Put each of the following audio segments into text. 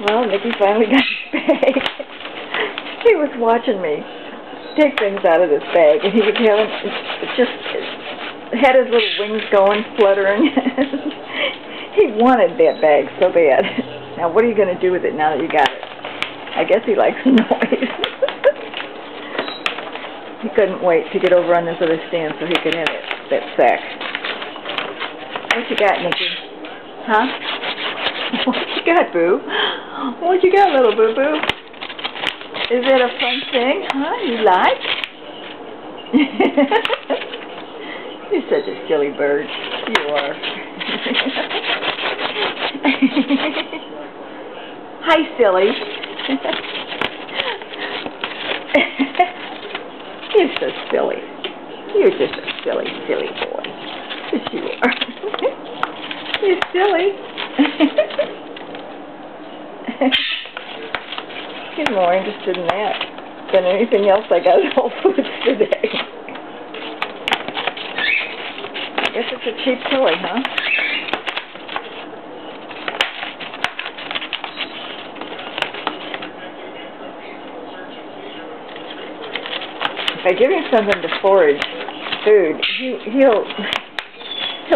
Well, Mickey finally got his bag. He was watching me take things out of this bag, and he was having, just had his little wings going, fluttering. He wanted that bag so bad. Now, what are you going to do with it now that you got it? I guess he likes noise. He couldn't wait to get over on this other stand so he could have that sack. What you got, Mickey? Huh? What you got, Boo? What you got, little boo-boo? Is it a fun thing? Huh? You like? You're such a silly bird. You are. Hi, silly. You're so silly. You're just a silly, silly boy. Yes, you are. You're silly. He's more interested in that than anything else I got at Whole Foods today. Guess it's a cheap toy, huh? If I give him something to forage, food, he'll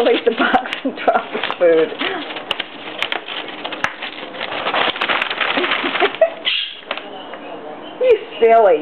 eat the box and drop the food. You silly.